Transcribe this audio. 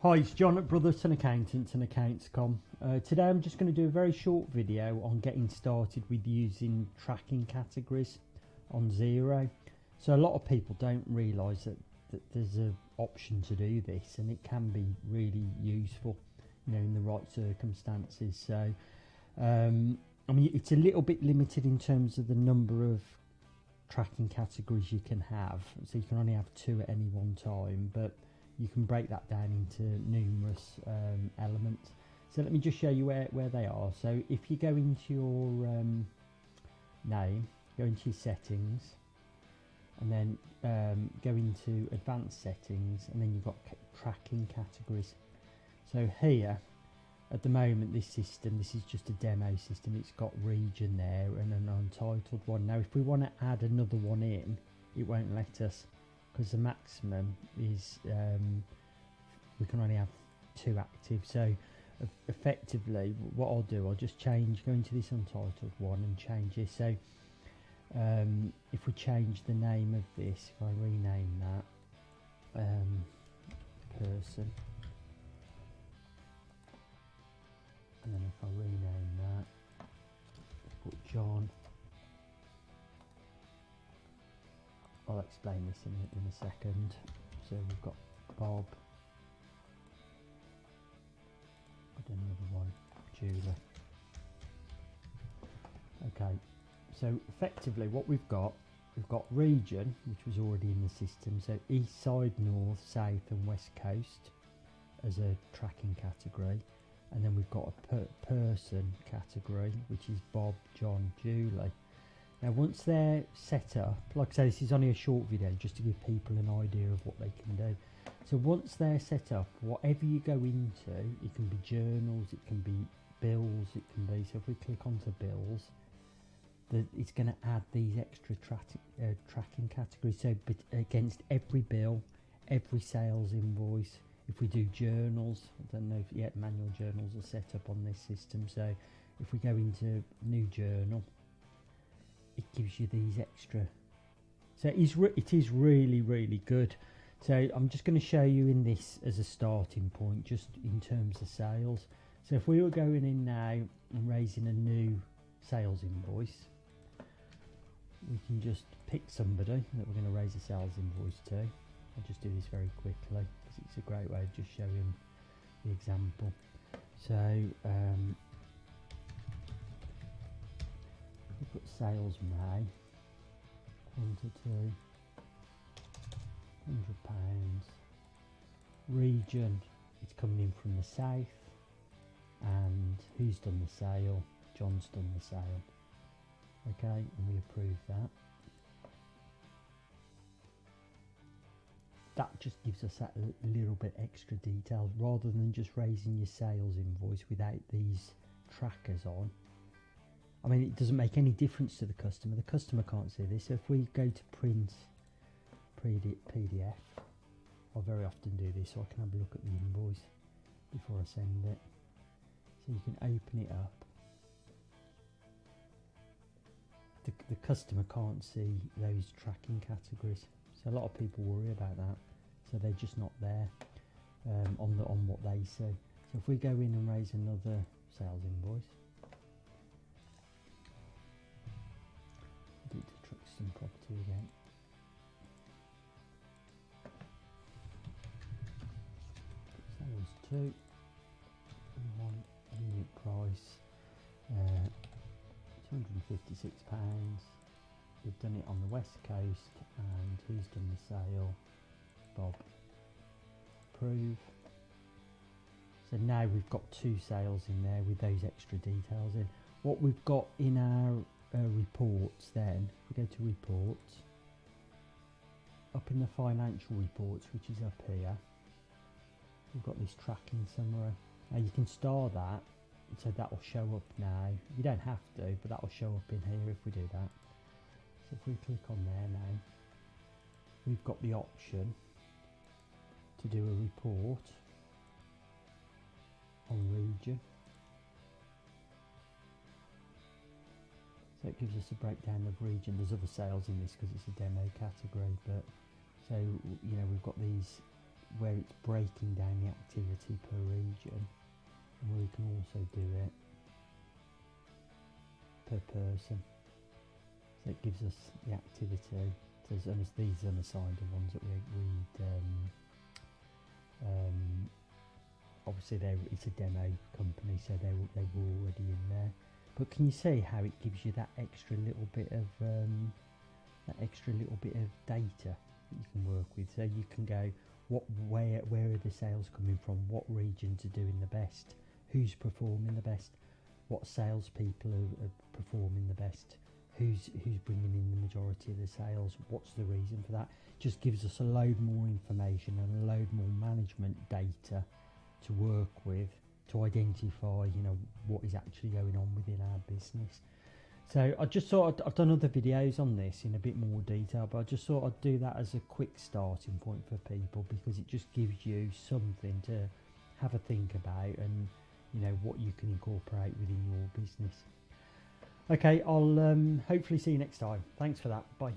Hi, it's John at Brotherton-accountscom. Today I'm just going to do a very short video on getting started with using tracking categories on XERO. So a lot of people don't realise that there's an option to do this, and it can be really useful, you know, in the right circumstances. So I mean, it's a little bit limited in terms of the number of tracking categories you can have, so you can only have 2 at any one time, but you can break that down into numerous elements. So let me just show you where they are. So if you go into your name, go into your settings, and then go into advanced settings, and then you've got tracking categories. So here at the moment, this is just a demo system. It's got region there and an untitled one. Now if we want to add another one in, it won't let us, because the maximum is we can only have 2 active. So effectively what I'll do, I'll just go into this untitled one and change it. So if we change the name of this, if I rename that person, and then if I rename that, put John. I'll explain this in a second. So we've got Bob, and another one, Julie. Okay, so effectively what we've got region, which was already in the system, so east side, north, south and west coast as a tracking category, and then we've got a person category, which is Bob, John, Julie. Now once they're set up, like I say, this is only a short video just to give people an idea of what they can do. So once they're set up, whatever you go into, it can be journals, it can be bills, it can be, so if we click onto bills, it's going to add these extra tracking categories. So against every bill, every sales invoice, if we do journals, I don't know if yet manual journals are set up on this system, so if we go into new journal, it gives you these extra. So it is really good. So I'm just going to show you in this as a starting point, just in terms of sales. So if we were going in now and raising a new sales invoice, we can just pick somebody that we're going to raise a sales invoice to. I'll just do this very quickly because it's a great way of just showing the example. So we put sales May, quantity £100, region, it's coming in from the south, and who's done the sale? John's done the sale. Okay, and we approve that. That just gives us that little bit extra detail, rather than just raising your sales invoice without these trackers on. I mean, it doesn't make any difference to the customer. The customer can't see this. So if we go to print PDF, I very often do this so I can have a look at the invoice before I send it. So you can open it up. The customer can't see those tracking categories, so a lot of people worry about that. So they're just not there on what they see. So if we go in and raise another sales invoice, do it to Truxton Property again. Sales 2, and 1 unit price, £256. We've done it on the west coast, and who's done the sale? Bob. Approve. So now we've got 2 sales in there with those extra details in. What we've got in our reports then, if we go to reports, up in the financial reports, which is up here, we've got this tracking summary. Now you can star that, so that will show up now. You don't have to, but that will show up in here if we do that. So if we click on there now, we've got the option to do a report on region. So it gives us a breakdown of region. There's other sales in this because it's a demo category, but so, you know, we've got these where it's breaking down the activity per region, and we can also do it per person. So it gives us the activity. So and these unassigned are ones that we'd obviously it's a demo company, so they were already in there. But can you see how it gives you that extra little bit of data that you can work with? So you can go, where are the sales coming from? What regions are doing the best? Who's performing the best? What salespeople are performing the best? Who's bringing in the majority of the sales? What's the reason for that? Just gives us a load more information and a load more management data to work with to identify, you know, what is actually going on within our business. So I just thought I've done other videos on this in a bit more detail, but I just thought I'd do that as a quick starting point for people, because it just gives you something to have a think about, and you know what you can incorporate within your business. Okay, I'll hopefully see you next time. Thanks for that. Bye.